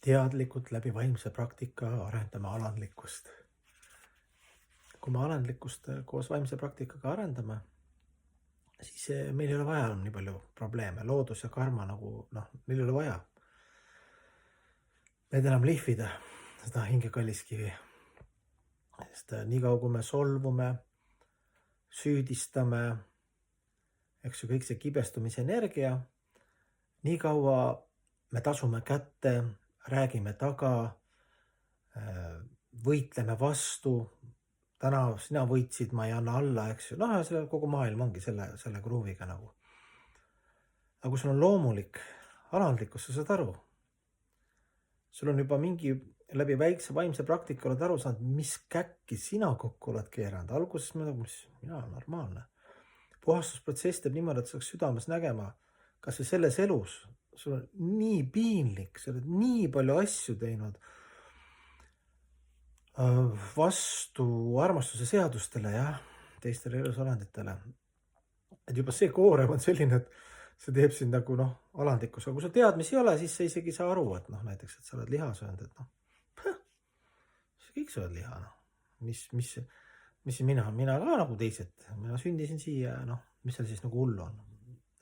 Teadlikult läbi vaimse praktika arendame alandlikkust. Kui me alandlikkust koos vaimse praktikaga arendame, siis meil ei ole vaja nii palju probleeme. Loodus ja karma neil ei ole vaja. Need enam lihvida seda hinge kalliskivi. Sest nii kaua, kui me solvume, süüdistame, eks ju, kõik see kibestumise energia, nii kaua me tasume kätte, räägime taga, võitleme vastu, täna sina võitsid, ma ei anna alla, eks ju. Kogu maailm ongi selle gruuviga nagu. Aga kui sul on loomulik alandlikkus, sa saad aru. Sul on juba mingi läbi väikse vaimse praktika oled aru saanud, mis käkki sina kokku oled keeranud. Alguses mina olen normaalne. Puhastusprotsess teeb niimoodi, et sa oleks südames nägema, kas või selles elus, sul on nii piinlik, sa oled nii palju asju teinud vastu armastuse seadustele ja teistele elusolenditele. Et juba see koorem on selline, et see teeb sind nagu alandlikkus. Aga kui sul teadmisi ei ole, siis sa isegi ei saa aru, et näiteks, et sa oled liha söönud, et kõik söövad liha. Mis mina ka nagu teised, mina sündisin siia, mis seal siis nagu hullu on.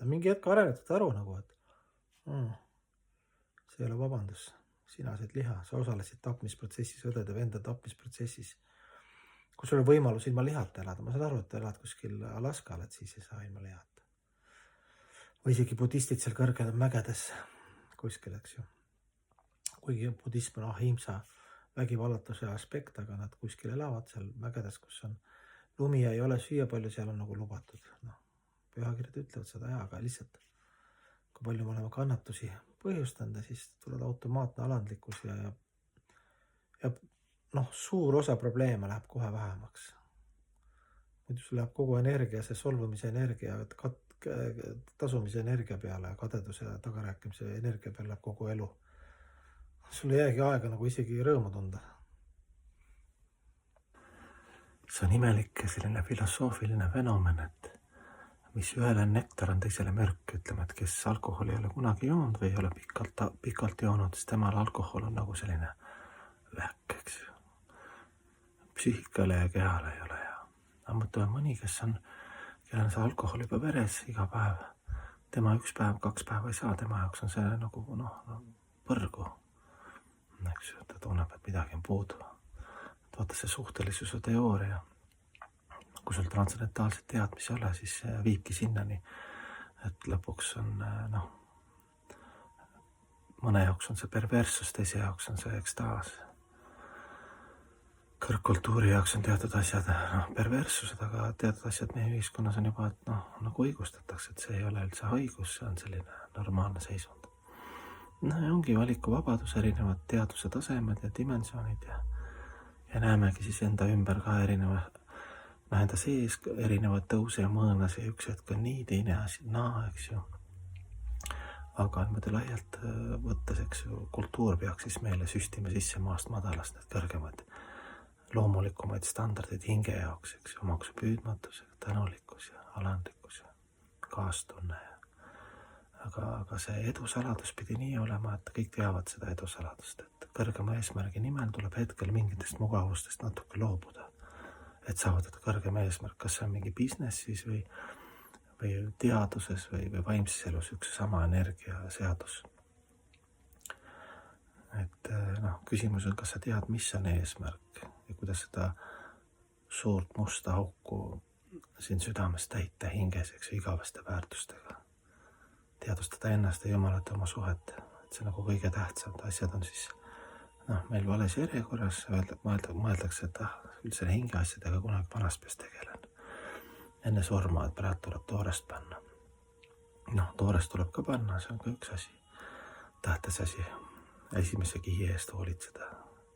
Mingi hetk arenetud aru nagu, et see ei ole vabandus. Sina said liha, sa osalesid tapmisprotsessis, õdede venda tapmisprotsessis. Kui sul on võimalus ilma lihata elada, ma saan aru, et elad kuskil Alaskal, et siis ei saa ilma lihata. Või isegi budistid seal kõrgel mägedes kuskil, eks ju. Kuigi budism on ahimsa vägivallatuse aspekt, aga nad kuskil elavad seal mägedes, kus on lumi ja ei ole süüa palju, seal on nagu lubatud. Pühakirjad ütlevad seda aga lihtsalt kui palju me oleme kannatusi põhjustanud, siis tuleb automaatne alandlikkus ja suur osa probleeme läheb kohe vähemaks. Muidu sul läheb kogu energia, see solvumise energia, tasumise energia peale, kadeduse ja tagarääkimise energia peale läheb kogu elu. Sul ei jäägi aega nagu isegi rõõmu tunda. See on imelik selline filosoofiline fenomen, et mis ühele nektar on teisele mürk, ütleme, et kes alkoholi ei ole kunagi joonud või ei ole pikalt joonud, siis temal alkohol on nagu selline vähk, eks ju. Psüühikale ja kehale ei ole hea. Aga mõtleme mõni, kellel on see alkohol juba veres iga päev, tema 1 päev, 2 päeva ei saa, tema jaoks on see nagu põrgu. Eks ju, ta tunneb, et midagi on puudu. Vaata see suhtelisuse teooria. Kui sul transcendentaalset teadmisi ei ole, siis viibki sinnani, et lõpuks on, mõne jaoks on see perverssus, teise jaoks on see ekstaas. Kõrgkultuuri jaoks on teatud asjad perverssused, aga teatud asjad meie ühiskonnas on juba, et nagu õigustatakse, et see ei ole üldse haigus, see on selline normaalne seisund. Ongi valikuvabadus, erinevad teaduse tasemed ja dimensioonid ja näemegi siis enda ümber ka enda sees erinevad tõuse ja mõõnas ja üks hetk on nii, teine asi, eks ju. Aga niimoodi laialt võttes, eks ju, kultuur peaks siis meile süstima sisse maast madalast need kõrgemad loomulikumaid standardeid hinge jaoks, eks ju, omaksu püüdmatus, tänulikkus ja alandlikkus ja kaastunne. Aga see edusaladus pidi nii olema, et kõik teavad seda edusaladust, et kõrgema eesmärgi nimel tuleb hetkel mingitest mugavustest natuke loobuda. Et saavutada kõrgem eesmärk, kas see on mingi businessis või teaduses või vaimses elus üks sama energia seadus. Et küsimus on, kas sa tead, mis on eesmärk ja kuidas seda suurt musta auku siin südames täita hinges, eks igavaste väärtustega. Teadvustada ennast ja Jumalat oma suhet, et see nagu kõige tähtsamad asjad on siis meil vales järjekorras, mõeldakse, et üldse hinge asjadega kunagi vanaspes tegelen. Enne surma, et praegu tuleb toorest panna. Toorest tuleb ka panna, see on ka üks asi. Tähtis asi, esimese kihi eest hoolitseda,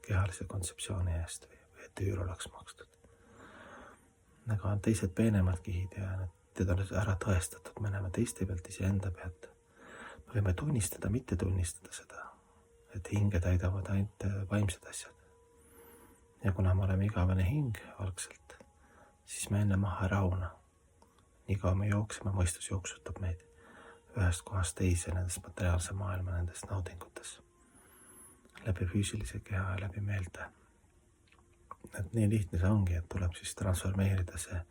kehalise kontseptsiooni eest või et üür oleks makstud. Aga on teised peenemad kihid ja need on ära tõestatud, me näeme teiste pealt, iseenda pealt. Me võime tunnistada, mitte tunnistada seda, et hinge täidavad ainult vaimsed asjad. Ja kuna me oleme igavene hing algselt, siis me enne maha rauna. Nii kaua me jookseme, mõistus jooksutab meid ühest kohast teise nendes materiaalse maailma, nendes naudingutes. läbi füüsilise keha ja läbi meelte. Et nii lihtne see ongi, et tuleb siis transformeerida see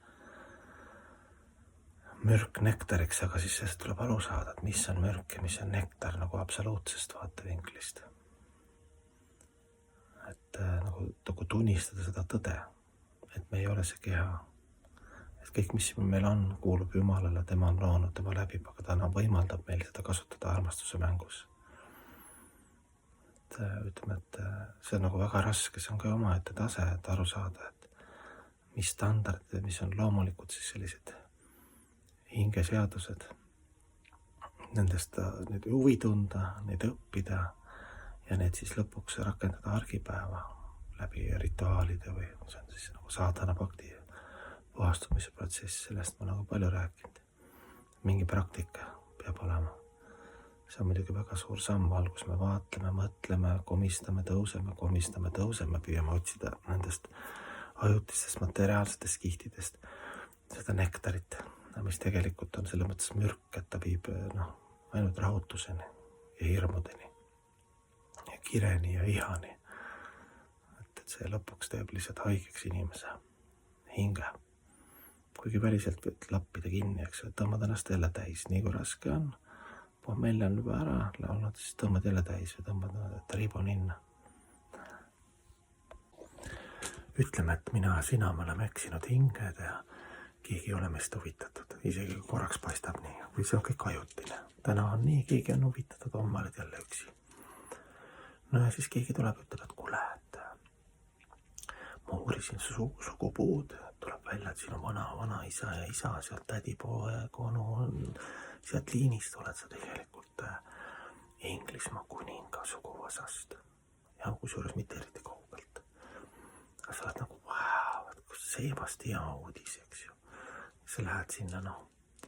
mürk nektariks, aga siis sellest tuleb aru saada, et mis on mürk ja mis on nektar nagu absoluutsest vaatevinklist. Et nagu tunnistada seda tõde, et me ei ole see keha. Et kõik, mis meil on, kuulub Jumalale, tema on loonud, tema läbib, aga ta võimaldab meil seda kasutada armastuse mängus. Ütleme, et see on nagu väga raske, see on ka omaette tase, et aru saada, et mis standardid, mis on loomulikud siis sellised hingeseadused, nendest neid huvi tunda, neid õppida ja need siis lõpuks rakendada argipäeva läbi rituaalide või see on siis nagu saatana pakti puhastumise protsess, sellest ma nagu palju rääkinud. Mingi praktika peab olema. See on muidugi väga suur samm, kus me vaatleme, mõtleme, komistame, tõuseme, püüame otsida nendest ajutistest materiaalsetest kihtidest seda nektarit, mis tegelikult on selle mõttes mürk, et ta viib ainult rahutuseni ja hirmudeni ja kireni ja vihani. Et see lõpuks teeb lihtsalt haigeks inimese hinge. Kuigi väliselt võid lappida kinni, eks, et tõmbad ennast jälle täis, nii kui raske on. Meil on juba ära olnud, siis tõmbad jälle täis või tõmbad triibu ninna. Ütleme, et mina ja sina me oleme eksinud hinged ja keegi ei ole meist huvitatud. Isegi korraks paistab nii, või see on kõik ajutine. Täna on nii, keegi on huvitatud, homme oled jälle üksi. No ja siis keegi tuleb ja ütleb, et kuule, et ma uurisin sugupuud, tuleb välja, et sinu vana isa ja isa, sealt tädipoeg, onu, sealt liinist oled sa tegelikult Inglismaa kuninga suguvõsast. Ja kusjuures mitte eriti kaugelt. Aga sa oled nagu, kus seebast hea uudis, eks ju. Sa lähed sinna,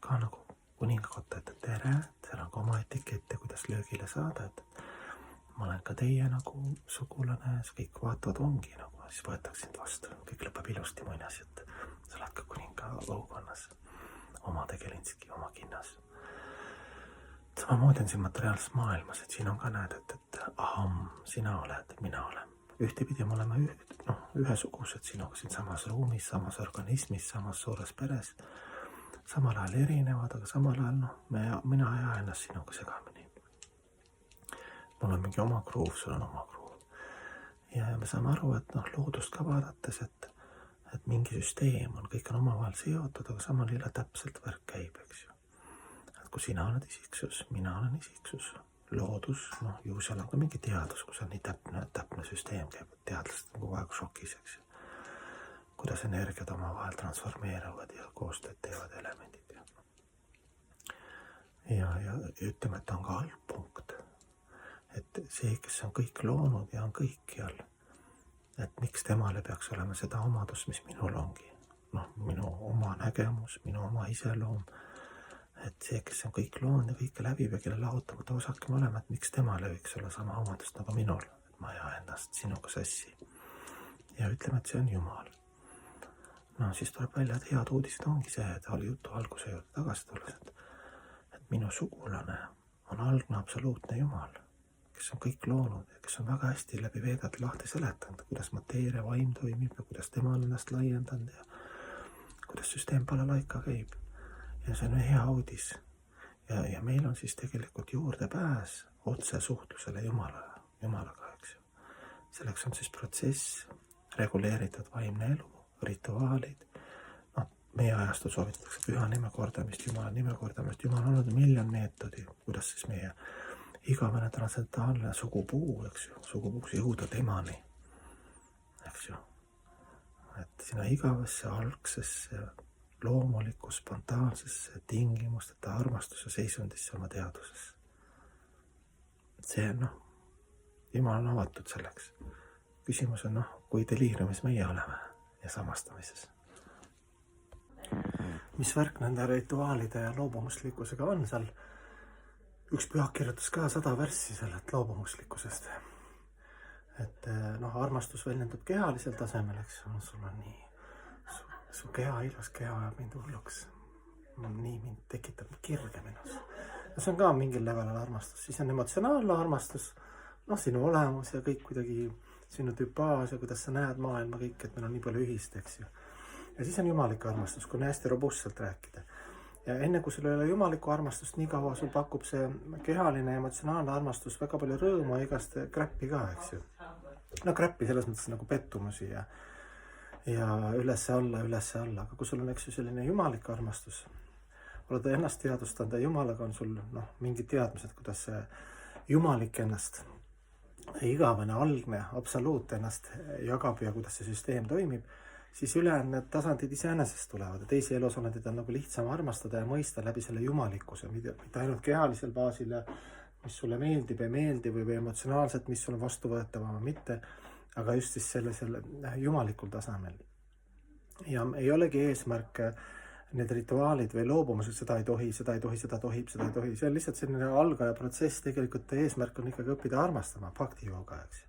ka nagu kuninga kotta, et tere, seal on ka oma etikette, kuidas löögile saada, et ma olen ka teie nagu sugulane, kõik vaatavad ongi nagu, siis võetakse sind vastu. Kõik lõpeb ilusti muinas, et sa oled ka kuninga laukonnas, oma tegelinski, oma kinnas. Samamoodi on siin materiaalses maailmas, et siin on ka näed, et sina oled, mina olen. Ühtepidi me oleme ühesugused sinuga siin samas ruumis, samas organismis, samas suures peres. Samal ajal erinevad, aga samal ajal mina ei aja ennast sinuga segamini. Mul on mingi oma kruuv, sul on oma kruuv. Ja me saame aru, et loodust ka vaadates, et mingi süsteem on, kõik on omavahel seotud, aga samal jälle täpselt värk käib, eks ju. Et kui sina oled isiksus, mina olen isiksus, loodus, ju seal on ka mingi teadus, kus on nii täpne süsteem käib, et teadlased on kogu aeg šokis, eks ju. Kuidas energiat omavahel transformeeruvad ja koostööd teevad elemendid. Ja ütleme, et on ka algpunkt. Et see, kes on kõik loonud ja on kõikjal, et miks temale peaks olema seda omadust, mis minul ongi. Minu oma nägemus, minu oma iseloom. Et see, kes on kõik loonud ja kõike läbib ja kelle lahutamata osake me oleme, et miks temale võiks olla sama omadust nagu minul. Et ma ei aja ennast sinuga sassi. Ja ütleme, et see on Jumal. Siis tuleb välja, et head uudised ongi see, et oli jutu alguse juurde tagasi tulles, et minu sugulane on algne absoluutne Jumal, kes on kõik loonud ja kes on väga hästi läbi veedad lahti seletanud, kuidas mateeria vaim toimib ja kuidas tema on ennast laiendanud ja kuidas süsteem palalaika käib. Ja see on hea uudis. Ja meil on siis tegelikult juurde pääs otse suhtlusele Jumalaga, eks ju. Selleks on siis protsess, reguleeritud vaimne elu, rituaalid. Meie ajastu soovitatakse püha nime kordamist, Jumala nime kordamist. Jumal on olnud miljon meetodi, kuidas siis meie igavene transcendentaalne sugupuu, eks ju, sugupuuks jõuda temani, eks ju. Et sinna igavesse, algsesse, loomulikku, spontaansesse, tingimusteta armastuse seisundisse oma teaduses. See on, Jumal on avatud selleks. Küsimus on, kui deliiriumis meie oleme ja samastamises. Mis värk nende rituaalide ja loobumuslikkusega on seal? Üks pühak kirjutas ka 100 värssi sellelt loobumuslikkusest. Et armastus väljendub kehalisel tasemel, eks sul on nii, su keha, ilus keha ajab mind hulluks. Nii mind tekitab kirge minus. Ja see on ka mingil levelil armastus. Siis on emotsionaalne armastus, noh, sinu olemus ja kõik kuidagi sinu tüpaaž ja kuidas sa näed maailma kõik, et meil on nii palju ühist, eks ju. Ja siis on jumalik armastus, kui hästi robustselt rääkida. Ja enne kui sul ei ole jumalikku armastust, nii kaua sul pakub see kehaline ja emotsionaalne armastus väga palju rõõmu ja igast kräppi ka, eks ju. No kräppi selles mõttes nagu pettumusi ja üles-alla, aga kui sul on, eks ju, selline jumalik armastus, oled ennast teadvustanud ja jumalaga on sul mingid teadmised, kuidas see jumalik ennast, igavene, algne, absoluut ennast jagab ja kuidas see süsteem toimib, siis ülejäänud tasandid iseenesest tulevad ja teisi elusolendid on nagu lihtsam armastada ja mõista läbi selle jumalikkuse, mitte ainult kehalisel baasil ja mis sulle meeldib, ei meeldi või emotsionaalselt, mis sul on vastuvõetavam või mitte, aga just siis selle jumalikul tasemel. Ja ei olegi eesmärk need rituaalid või loobumused, seda ei tohi, seda tohib. See on lihtsalt selline algaja protsess, tegelikult eesmärk on ikkagi õppida armastama, bhakti jooga, eks ju.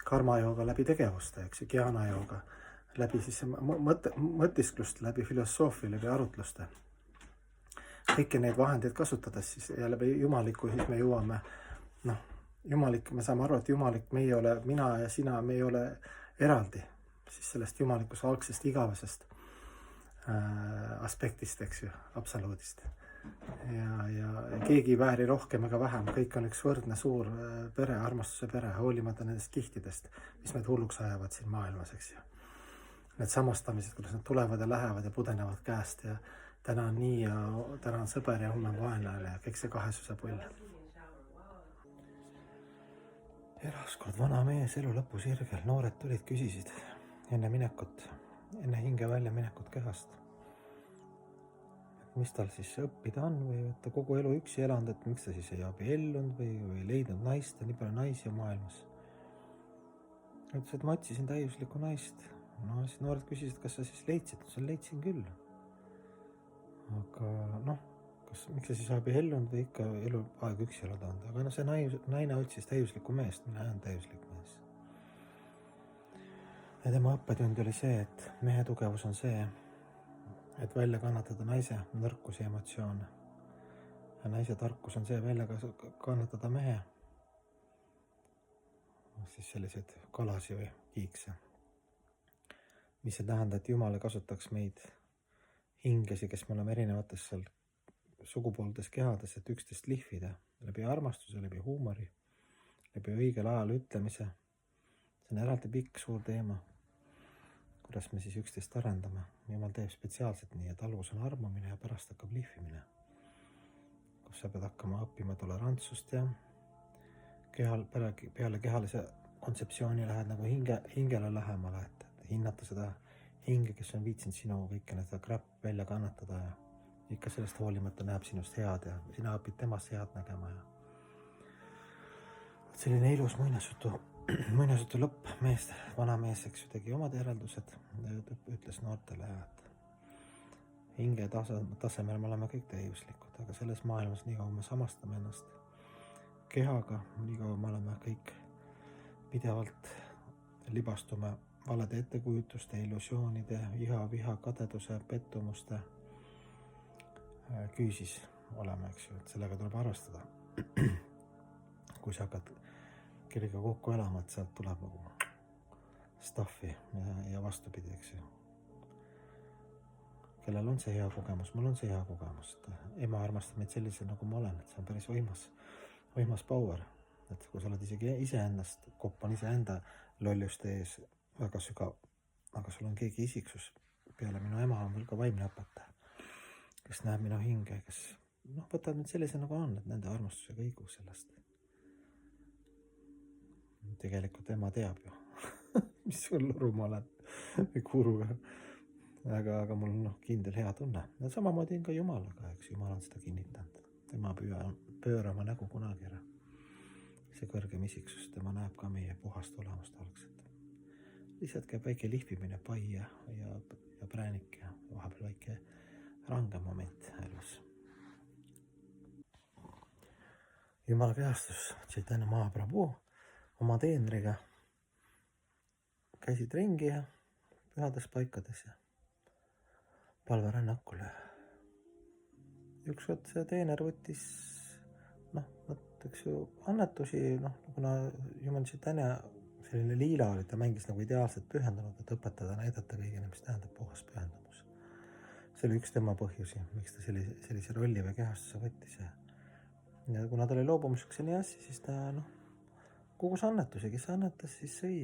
Karma jooga läbi tegevuste, eks ju, jnana jooga läbi siis mõtisklust, läbi filosoofia, läbi arutluste. Kõiki neid vahendeid kasutades siis ja läbi jumaliku siis me jõuame, jumalik, me saame aru, et jumalik, me ei ole, mina ja sina, me ei ole eraldi siis sellest jumalikust algsest igavesest aspektist, eks ju, absoluudist. Ja keegi ei vääri rohkem ega vähem, kõik on üks võrdne suur pere, armastuse pere, hoolimata nendest kihtidest, mis meid hulluks ajavad siin maailmas, eks ju. Need samastamised, kuidas nad tulevad ja lähevad ja pudenevad käest ja täna on nii ja täna on sõber ja homme on vaenlane ja kõik see kahesuse pull. Elas kord vana mees elu lõpusirgel, noored tulid, küsisid enne minekut, enne hinge välja minekut kehast. Et mis tal siis õppida on või et ta kogu elu üksi elanud, et miks ta siis ei abiellunud või leidnud naist, nii palju naisi on maailmas. Ütles, et ma otsisin täiuslikku naist. No siis noored küsisid, kas sa siis leidsid? Sa leidsin küll. Aga miks sa siis abiellunud või ikka elu aeg üksi elada olnud? Aga see naine otsis täiuslikku meest, mina olen täiuslik mees. Ja tema õppetund oli see, et mehe tugevus on see, et välja kannatada naise nõrkusi ja emotsioone. Ja naise tarkus on see välja kannatada mehe. Siis selliseid kalasi või kiikse. Mis see tähendab, et Jumal kasutaks meid hingesi, kes me oleme erinevates seal sugupooltes kehades, et üksteist lihvida läbi armastuse, läbi huumori, läbi õigel ajal ütlemise. See on eraldi pikk suur teema, kuidas me siis üksteist arendame. Jumal teeb spetsiaalselt nii, et algus on armamine ja pärast hakkab lihvimine, kus sa pead hakkama õppima tolerantsust ja peale kehalise kontseptsiooni lähed nagu hingele lähemale, et hinnata seda hinge, kes on viitsinud sinu kõike seda kräpp välja kannatada ja ikka sellest hoolimata näeb sinust head ja sina õpid temast head nägema. Ja selline ilus muinasjutu lõpp, vana mees, eks ju, tegi omad järeldused ja ütles noortele, et hinge tasemel me oleme kõik täiuslikud, aga selles maailmas nii kaua me samastame ennast kehaga, nii kaua me oleme kõik pidevalt libastume valede ettekujutuste, illusioonide, viha, kadeduse, pettumuste küüsis oleme, eks ju, et sellega tuleb arvestada. Kui sa hakkad kellega kokku elama, et sealt tuleb nagu staffi ja vastupidi, eks ju. Kellel on see hea kogemus? Mul on see hea kogemus, et ema armastab meid sellise, nagu ma olen, et see on päris võimas power. Et kui sa oled isegi iseennast, kopp on iseenda lolluste ees väga sügav, aga sul on keegi isiksus, peale minu ema on veel ka vaimne õpetaja, kes näeb minu hinge, kes võtab mind sellise nagu on, et nende armastusega õigus sellest. Tegelikult ema teab ju, mis sul luru ma olen või kuruga, aga mul on kindel hea tunne. Ja samamoodi on ka Jumalaga, eks Jumal on seda kinnitanud. Tema pöörama nägu kunagi ära. See kõrgem isiksus, tema näeb ka meie puhast olemust algselt. Lihtsalt käib väike lihvimine, pai ja präänik ja vahepeal väike range moment elus. Jumala kehastus, Chaitanya Mahaprabhu oma teenriga käisid ringi ja pühades paikades ja palverännakule. Ükskord see teener võttis, eks ju, annetusi, kuna jumal Chaitanya selline liila oli, ta mängis nagu ideaalselt pühendunud, et õpetada, näidata kõigile, mis tähendab puhas pühendumus. See oli üks tema põhjusi, miks ta sellise rolli või kehastuse võttis. Ja kuna ta oli loobumuseks ja nii asja, siis ta kogus annetusi, kes annetas, siis sõi.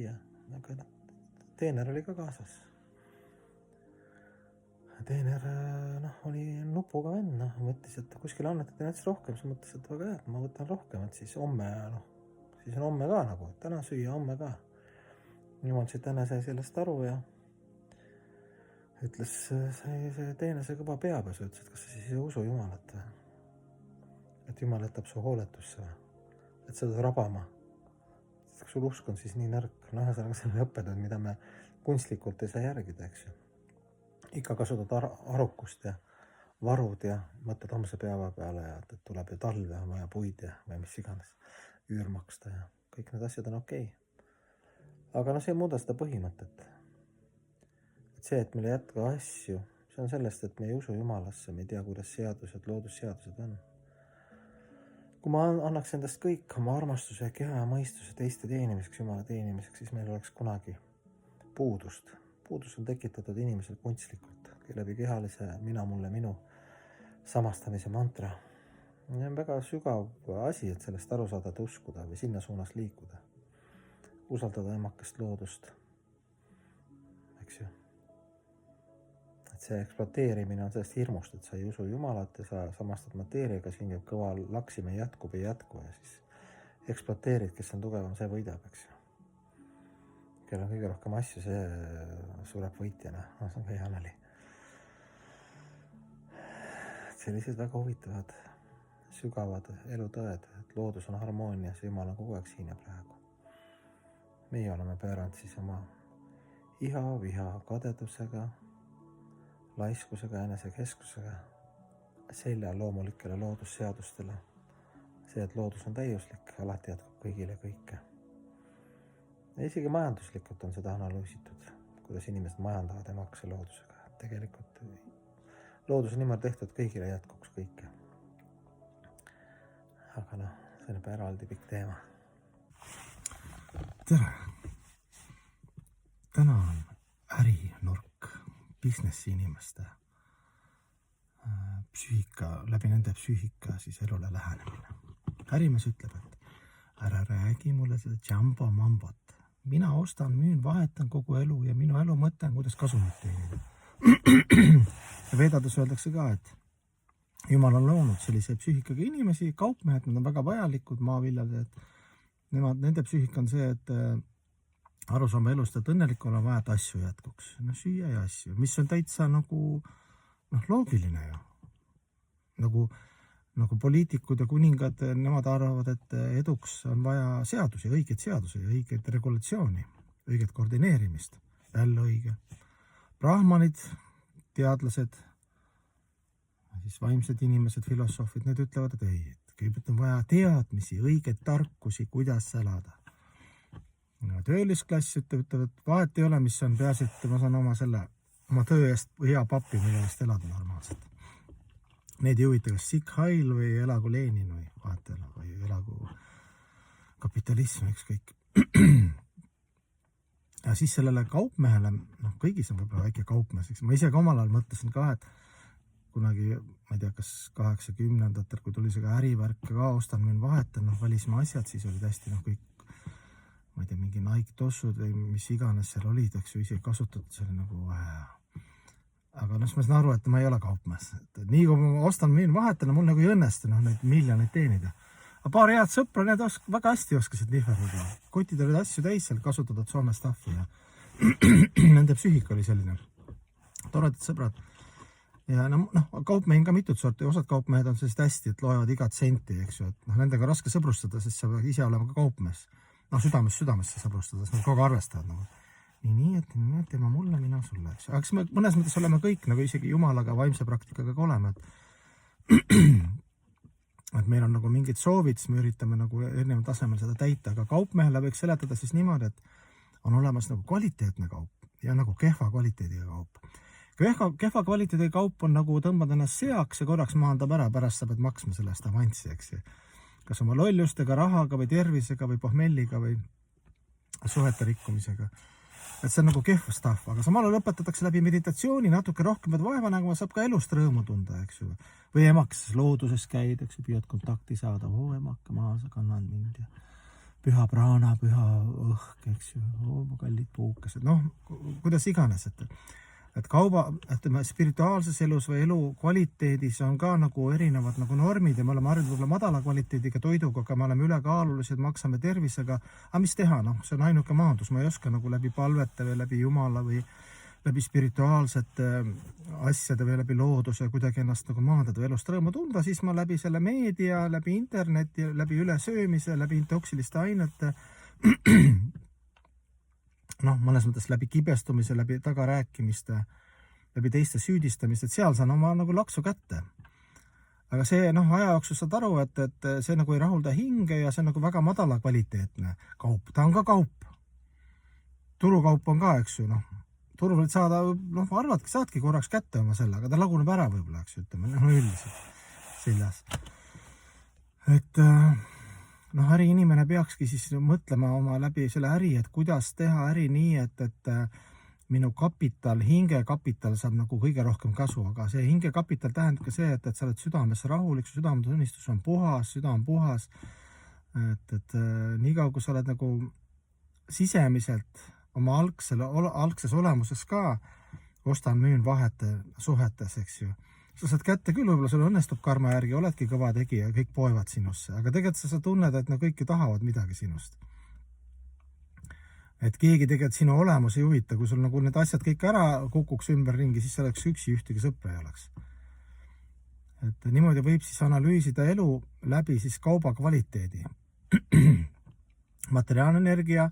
Aga teener oli ka kaasas. Teener oli nupuga vend, mõttis, et kuskil annetati näiteks rohkem, siis mõttis, et väga hea, et ma võtan rohkem, et siis homme, siis on homme ka nagu, et täna süüa, homme ka. Jumal Chaitanya sai sellest aru ja ütles, see teene sai kõva peapesu, ütles, et kas sa siis ei usu Jumalat või? Et Jumal jätab su hooletusse või? Et sa pead rabama. Kas sul usk on siis nii nõrk? Ühesõnaga selline õppetund, mida me kunstlikult ei saa järgida, eks ju. Ikka kasutad arukust ja varud ja mõtled homse päeva peale ja et tuleb ju talv ja on vaja puid ja või mis iganes üür maksta ja kõik need asjad on okei. Aga see ei muuda seda põhimõtet. Et see, et meil ei jätka asju, see on sellest, et me ei usu Jumalasse, me ei tea, kuidas seadused, loodusseadused on. Kui ma annaks endast kõik oma armastuse, keha ja mõistuse teiste teenimiseks, Jumala teenimiseks, siis meil oleks kunagi puudust. Puudus on tekitatud inimesel kunstlikult, läbi kehalise mina mulle minu samastamise mantra. See on väga sügav asi, et sellest aru saada, et uskuda või sinna suunas liikuda. Usaldada emakest loodust. Eks ju. Et see ekspluateerimine on sellest hirmust, et sa ei usu Jumalat ja sa samastad mateeriaga, siin jääb kõva laksime jätkub ja siis ekspluateerid, kes on tugevam, see võidab, eks ju. Kell on kõige rohkem asju, see sureb võitjana. See on ka hea nali. Sellised väga huvitavad, sügavad elutõed, et loodus on harmoonias, Jumal on kogu aeg siin ja praegu. Meie oleme pööranud siis oma iha, viha, kadedusega, laiskusega, enesekeskusega, selja loomulikele loodusseadustele. See, et loodus on täiuslik, alati jätkub kõigile kõike. Ja isegi majanduslikult on seda analüüsitud, kuidas inimesed majandavad emakese loodusega. Tegelikult loodus on niimoodi tehtud, kõigile jätkuks kõike. Aga see on eraldi pikk teema. Tere! Täna on ärinurk, businessi inimeste psüühika, läbi nende psüühika siis elule lähenemine. Ärimees ütleb, et ära räägi mulle seda jumbo mambot. Mina ostan, müün, vahetan kogu elu ja minu elu mõte on, kuidas kasumit teenida. Vedades öeldakse ka, et Jumal on loonud sellise psüühikaga inimesi, kaupmehed, nad on väga vajalikud maaviljad, et nende psüühika on see, et aru saama elust, et õnnelikul on vaja, et asju jätkuks. Süüa ja asju, mis on täitsa loogiline ju. Nagu poliitikud ja kuningad, nemad arvavad, et eduks on vaja seadusi, õiget regulatsiooni, õiget koordineerimist. Jälle õige. Brahmanid, teadlased, siis vaimsed inimesed, filosoofid, need ütlevad, et ei, kõigepealt on vaja teadmisi, õiget tarkusi, kuidas elada. Töölisklass ütlevad, et vahet ei ole, mis on peaasi, et ma saan oma töö eest hea pappi, mille eest elada normaalselt. Need ei huvita, kas Sikh Hail või elagu Lenin või elagu kapitalism, ükskõik. Ja siis sellele kaupmehele, kõigis on võib-olla väike kaupmees, eks ma ise ka omal ajal mõtlesin ka, et kunagi, ma ei tea, kas 80-ndatel, kui tuli see ka ärivärk ka, ostan müün vahetan, välismaa asjad, siis olid hästi kõik, ma ei tea, mingi Nike tossud või mis iganes seal olid, eks ju, ise kasutatud, see oli nagu aga ma saan aru, et ma ei ole kaupmees. Nii kui ma ostan, müün, vahetan, mul nagu ei õnnestu neid miljoneid teenida. Aga paar head sõpra, need väga hästi oskasid nihverduda. Kotid olid asju täis seal kasutatud Soome staffi ja nende psüühika oli selline. Toredad sõbrad. Ja kaupmehin ka mitut sorti. Osad kaupmehed on sellist hästi, et loevad igat senti, eks ju. Et nendega raske sõbrustada, sest sa pead ise olema ka kaupmees. Südames sõbrustada, sest nad kogu arvestavad. Nii, et tema mulle, mina sulle. Aga kas me mõnes mõttes oleme kõik, nagu isegi Jumalaga, vaimse praktikaga ka oleme, et meil on nagu mingid soovid, siis me üritame nagu erineval tasemel seda täita, aga kaupmehele võiks seletada siis niimoodi, et on olemas nagu kvaliteetne kaup ja nagu kehva kvaliteediga kaup. Kehva kvaliteediga kaup on nagu tõmbad ennast seaks ja korraks maandab ära, pärast sa pead maksma selle eest avanssi, eks ju. kas oma lollustega, rahaga või tervisega või pohmelliga või suhete rikkumisega. Et see on nagu kehv stuff, aga samal ajal õpetatakse läbi meditatsiooni natuke rohkem vaeva nägema, saab ka elust rõõmu tunda, eks ju. Või emakeses looduses käid, eks ju, püüad kontakti saada, emake maa, sa kannad mind ja püha praana, püha õhk, eks ju, mu kallid puukesed, kuidas iganes, et spirituaalses elus või elu kvaliteedis on ka nagu erinevad nagu normid ja me oleme harjunud võib-olla madala kvaliteediga toiduga, aga me oleme ülekaalulised, maksame tervisega, aga mis teha, see on ainuke maandus, ma ei oska nagu läbi palvete või läbi Jumala või läbi spirituaalsete asjade või läbi looduse kuidagi ennast nagu maandada või elust rõõmu tunda, siis ma läbi selle meedia, läbi interneti, läbi ülesöömise, läbi intoksiliste ainete, mõnes mõttes läbi kibestumise, läbi tagarääkimiste, läbi teiste süüdistamist, et seal saan oma nagu laksu kätte. Aga see aja jooksul saad aru, et see nagu ei rahulda hinge ja see on nagu väga madala kvaliteetne kaup. Ta on ka kaup. Turukaup on ka, eks ju, turu võid saada, arvadki, saadki korraks kätte oma selle, aga ta laguneb ära võib-olla, eks ju, ütleme, üldiselt seljas. Et äriinimene peakski siis mõtlema oma läbi selle äri, et kuidas teha äri nii, et minu kapital, hingekapital saab nagu kõige rohkem kasu, aga see hingekapital tähendab ka see, et sa oled südames rahulik, su südametunnistus on puhas, süda on puhas, et niikaua, kui sa oled nagu sisemiselt oma algses olemuses ka ostan, müün vahete suhetes, eks ju. Sa saad kätte küll, võib-olla sul õnnestub karma järgi, oledki kõva tegija ja kõik poevad sinusse, aga tegelikult sa tunned, et kõik ju tahavad midagi sinust. Et keegi tegelikult sinu olemus ei huvita, kui sul nagu need asjad kõik ära kukuks ümberringi, siis oleks üksi, ühtegi sõpra ei oleks. Et niimoodi võib siis analüüsida elu läbi siis kauba kvaliteedi. Materiaalne energia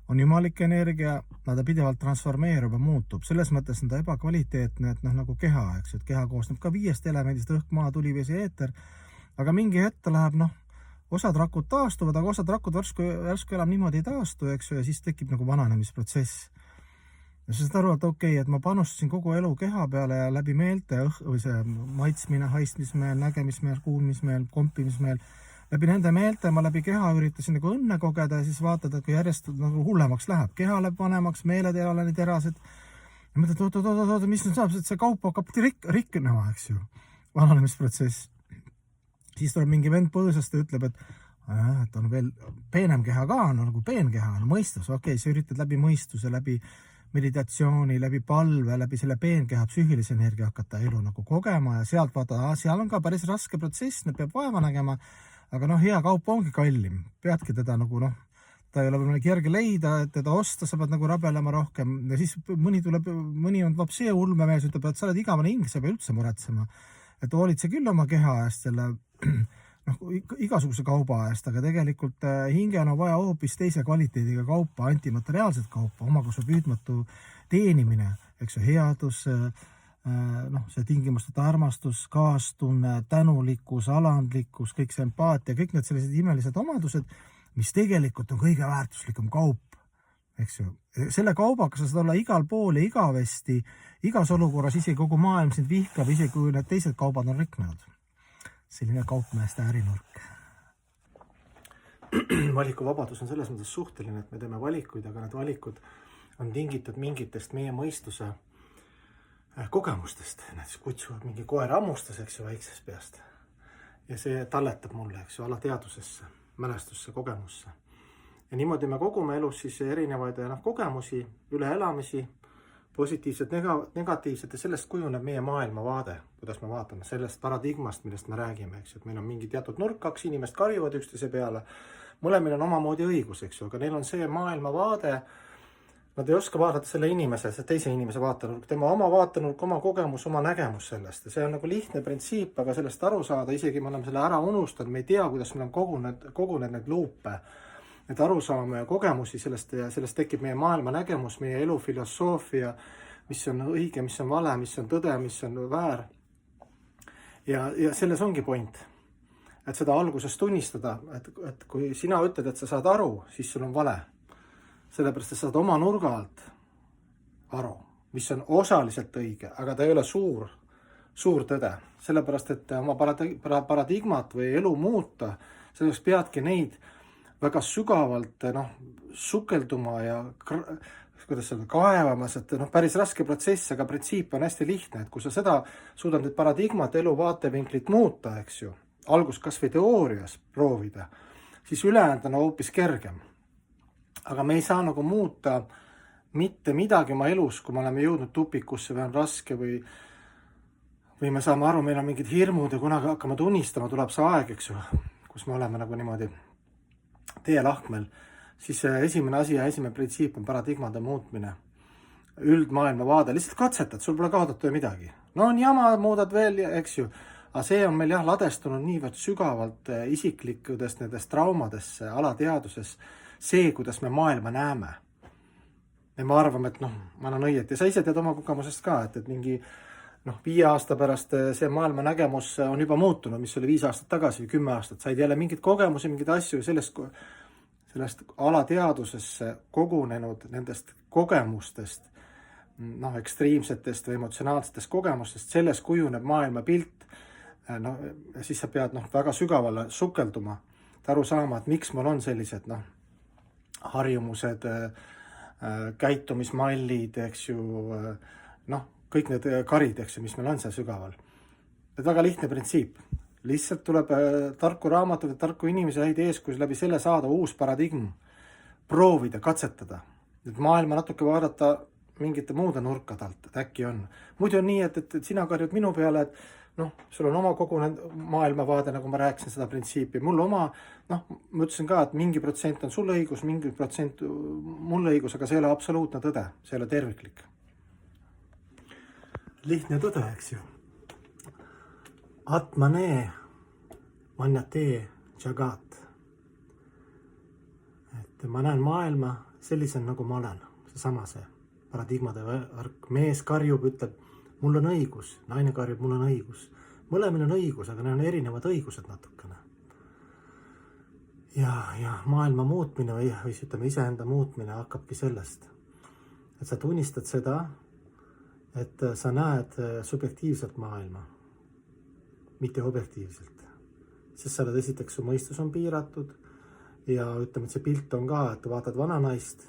on jumalik energia, ta pidevalt transformeerub ja muutub. Selles mõttes on ta ebakvaliteetne, et nagu keha, eks, et keha koosneb ka 5 elemendist, õhk, maa, tuli, vesi, eeter, aga mingi hetk ta läheb, osad rakud taastuvad, aga osad rakud värsku enam niimoodi ei taastu, eks ju, ja siis tekib nagu vananemisprotsess. Ja sa saad aru, et okei, et ma panustasin kogu elu keha peale ja läbi meelte, või see maitsmine, haistmismeel, nägemismeel, kuulmismeel, kompimismeel, läbi nende meelte ma läbi keha üritasin nagu õnne kogeda ja siis vaatad, et kui järjest nagu hullemaks läheb. Keha läheb vanemaks, meeled ei ole nii terased. Ja mõtled, oot, mis nüüd saab, see kaup hakkab riknema, eks ju. Vananemisprotsess. Siis tuleb mingi vend põõsast ja ütleb, et on veel peenem keha ka, nagu peenkeha, mõistus. Okei, sa üritad läbi mõistuse, läbi meditatsiooni, läbi palve, läbi selle peenkeha psüühilise energia hakata elu nagu kogema ja sealt vaata, seal on ka päris raske protsess, need peab vaeva nägema. Aga hea kaup ongi kallim, peadki teda nagu ta ei ole võimalik kerge leida, et teda osta, sa pead nagu rabelema rohkem ja siis mõni on vapsee ulmemees, ütleb, et sa oled igavene hing, sa pead üldse muretsema, et hoolitse küll oma keha eest selle igasuguse kauba eest, aga tegelikult hingel on vaja hoopis teise kvaliteediga kaupa, antimateriaalset kaupa, omakosa püüdmatu teenimine, eks ju, headus, see tingimusteta armastus, kaastunne, tänulikkus, alandlikkus, kõik see empaatia, kõik need sellised imelised omadused, mis tegelikult on kõige väärtuslikum kaup, eks ju. Selle kaubaga sa saad olla igal pool ja igavesti, igas olukorras, isegi kogu maailm sind vihkab, isegi kui need teised kaubad on riknenud. Selline kaupmeeste ärinurk. Valikuvabadus on selles mõttes suhteline, et me teeme valikuid, aga need valikud on tingitud mingitest meie mõistuse kogemustest, näiteks kutsuvad mingi koer ammustas, eks ju, väiksest peast. Ja see talletab mulle, eks ju, alateadusesse, mälestusse, kogemusse. Ja niimoodi me kogume elus siis erinevaid kogemusi, üleelamisi, positiivsed, negatiivsed ja sellest kujuneb meie maailmavaade, kuidas me vaatame sellest paradigmast, millest me räägime, eks ju, et meil on mingi teatud nurk, 2 inimest karjuvad üksteise peale. Mõlemil on omamoodi õigus, eks ju, aga neil on see maailmavaade. Nad ei oska vaadata selle inimese, see teise inimese vaatenurk, tema oma vaatenurk, oma kogemus, oma nägemus sellest. Ja see on nagu lihtne printsiip, aga sellest aru saada, isegi me oleme selle ära unustanud, me ei tea, kuidas meil on kogunenud need luupe, need arusaame ja kogemusi sellest ja sellest tekib meie maailma nägemus, meie elu filosoofia, mis on õige, mis on vale, mis on tõde, mis on väär. Ja selles ongi point, et seda alguses tunnistada, et kui sina ütled, et sa saad aru, siis sul on vale. Sellepärast, et saad oma nurga alt aru, mis on osaliselt õige, aga ta ei ole suur tõde. Sellepärast, et oma paradigmat või elu muuta, Selleks peadki neid väga sügavalt sukelduma ja kuidas öelda, kaevamas, et päris raske protsess, aga printsiip on hästi lihtne, et kui sa seda suudad nüüd paradigmat, elu vaatevinklit muuta, eks ju, algus kas või teoorias proovida, siis ülejäänud on hoopis kergem. Aga me ei saa nagu muuta mitte midagi oma elus, kui me oleme jõudnud tupikusse või on raske või me saame aru, meil on mingid hirmud ja kunagi hakkame tunnistama, tuleb see aeg, eks ju, kus me oleme nagu niimoodi teelahkmel, siis esimene asi ja esimene printsiip on paradigmade muutmine. Üldmaailma vaade, lihtsalt katsetad, sul pole kaotada midagi. No on jama, muudad veel, eks ju. Aga see on meil ladestunud niivõrd sügavalt isiklikudest nendest traumadesse, alateaduses, see, kuidas me maailma näeme. Ja me arvame, et ma olen õieti. Ja sa ise tead oma kogemusest ka, et mingi 5 aasta pärast see maailma nägemus on juba muutunud, mis oli 5 aastat tagasi või 10 aastat. Said jälle mingid kogemusi, mingid asju sellest alateadusesse kogunenud nendest kogemustest, ekstreemsetest või emotsionaalsetest kogemustest, selles kujuneb maailma pilt. Siis sa pead väga sügavale sukelduma, et aru saama, et miks mul on sellised harjumused, käitumismallid, eks ju, kõik need karid, eks ju, mis meil on seal sügaval. Et väga lihtne printsiip. Lihtsalt tuleb tarku raamatud ja tarku inimesi häid eeskujusid läbi selle saada uus paradigm, proovida, katsetada. Et maailma natuke vaadata mingite muude nurkade alt, et äkki on. Muidu on nii, et sina karjud minu peale, et sul on oma kogu maailmavaade, nagu ma rääkisin seda printsiipi. Mul oma, ma ütlesin ka, et mingi protsent on sul õigus, mingi protsent mul õigus, aga see ei ole absoluutne tõde, see ei ole terviklik. Lihtne tõde, eks ju. Atmane manyate jagat. Et ma näen maailma sellisen, nagu ma olen. Seesama see paradigmade värk. Mees karjub, ütleb, mul on õigus. Naine karjub, mul on õigus. Mõlemil on õigus, aga need on erinevad õigused natukene. Ja maailma muutmine või ütleme iseenda muutmine hakkabki sellest. Et sa tunnistad seda, et sa näed subjektiivselt maailma, mitte objektiivselt. Sest sa oled esiteks, su mõistus on piiratud ja ütleme, et see pilt on ka, et vaatad vana naist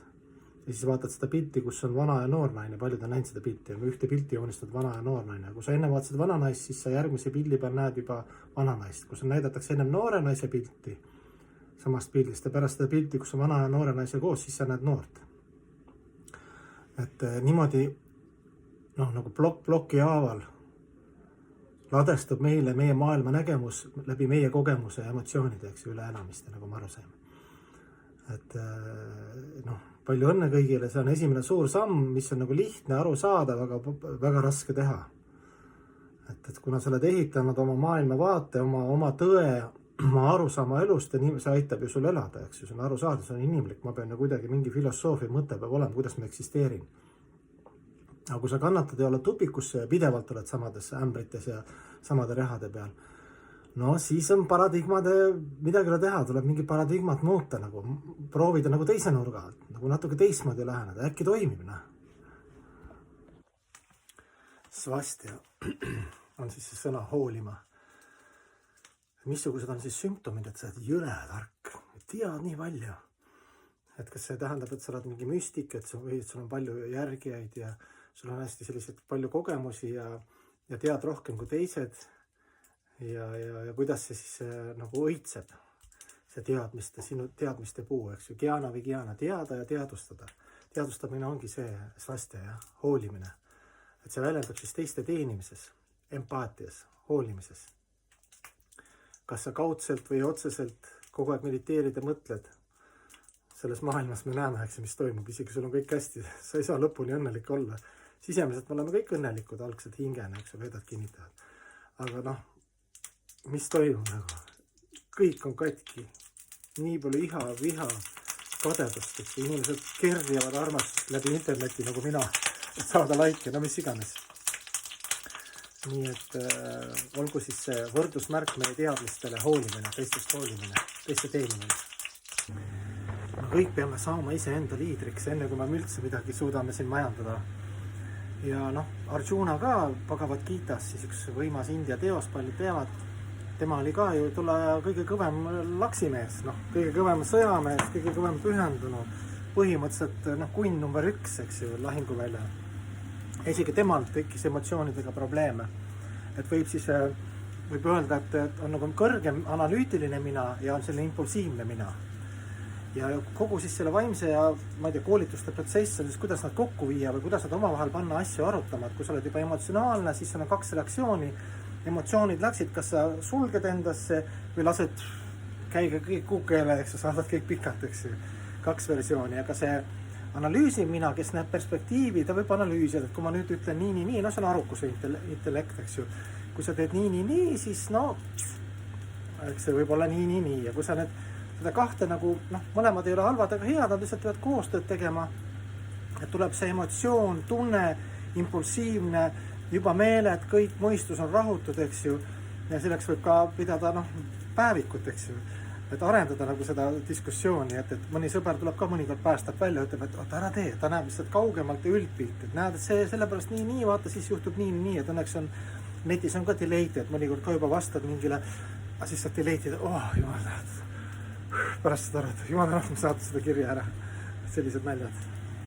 ja siis vaatad seda pilti, kus on vana ja noor naine, paljud on näinud seda pilti ja ühte pilti joonistad vana ja noor naine. Kui sa enne vaatasid vana naist, siis sa järgmise pildi peal näed juba vana naist. Kui sa näidatakse ennem noore naise pilti samast pildist ja pärast seda pilti, kus on vana ja noore naise koos, siis sa näed noort. Et niimoodi nagu ploki haaval ladestub meile meie maailma nägemus läbi meie kogemuse ja emotsioonide, eks üle enamiste, nagu ma aru sain. Et palju õnne kõigile, see on esimene suur samm, mis on nagu lihtne aru saada, väga raske teha. Et kuna sa oled ehitanud oma maailma vaate, oma tõe, oma aru saama elust ja see aitab ju sul elada, eks ju, see on aru saada, see on inimlik, ma pean ju kuidagi mingi filosoofia mõte peab olema, kuidas ma eksisteerin. Aga kui sa kannatad ja oled tupikusse ja pidevalt oled samades ämbrites ja samade rehade peal, siis on paradigmade, midagi teha, tuleb mingi paradigmat muuta, nagu proovida nagu teise nurga alt, nagu natuke teistmoodi läheneda, äkki toimib. Svastja on siis see sõna hoolima. Missugused on siis sümptomid, et sa oled jõle tark, tead nii palju. Et kas see tähendab, et sa oled mingi müstik, et sul on palju järgijaid ja sul on hästi sellised palju kogemusi ja tead rohkem kui teised ja kuidas see siis nagu õitseb, see teadmiste, sinu teadmiste puu, eks ju, Giana või Giana, teada ja teadustada. Teadustamine ongi see svastja ja hoolimine. Et see väljendab siis teiste teenimises, empaatias, hoolimises. Kas sa kaudselt või otseselt kogu aeg mediteerid ja mõtled, selles maailmas me näeme, eks, mis toimub, isegi sul on kõik hästi, sa ei saa lõpuni õnnelik olla. Sisemiselt me oleme kõik õnnelikud, algselt hingena, eks, vedad kinnitavad. Aga mis toimub nagu? Kõik on katki. Nii palju iha, viha, kadedust, eks inimesed kerjavad armastust läbi interneti nagu mina, et saada laike, mis iganes. Nii et olgu siis see võrdusmärk meie teadmistele hoolimine, teistest hoolimine, teiste teenimine. Kõik peame saama iseenda liidriks, enne kui me üldse midagi suudame siin majandada. Ja Arjuna ka Bhagavad Gitas, siis üks võimas India teos, paljud teavad, tema oli ka ju tolle aja kõige kõvem laksimees, noh, kõige kõvem sõjamees, kõige kõvem pühendunud, põhimõtteliselt kunn number 1, eks ju, lahinguväljal. Isegi temal tekkis emotsioonidega probleeme. Et võib öelda, et on nagu kõrgem analüütiline mina ja on selline impulsiivne mina. Ja kogu siis selle vaimse ja koolituste protsess on siis, kuidas nad kokku viia või kuidas nad omavahel panna asju arutama, et kui sa oled juba emotsionaalne, siis on 2 reaktsiooni. Emotsioonid läksid, kas sa sulged endasse või lased käiga kõik kukeele, eks sa saadad kõik pikalt, eks ju. 2 versiooni, aga see analüüsiv mina, kes näeb perspektiivi, ta võib analüüsida, et kui ma nüüd ütlen nii, no see on arukuse intellekt, eks ju. Kui sa teed nii, siis eks see võib olla nii. Ja kui sa need seda 2 nagu, mõlemad ei ole halvad, aga head, nad lihtsalt peavad koostööd tegema. Et tuleb see emotsioon, tunne, impulsiivne, juba meeled, kõik mõistus on rahutud, eks ju. Ja selleks võib ka pidada päevikut, eks ju. Et arendada nagu seda diskussiooni, et mõni sõber tuleb ka mõnikord päästab välja, ütleb, et ära tee, ta näeb lihtsalt kaugemalt ja üldpilt, et näed, et see sellepärast nii, vaata, siis juhtub nii, et õnneks on, netis on ka delete, et mõnikord ka juba vastad mingile, aga siis saad delete'ida, jumal tähed, pärast seda arvata, jumal tähed, ma saad seda kirja ära, sellised naljad.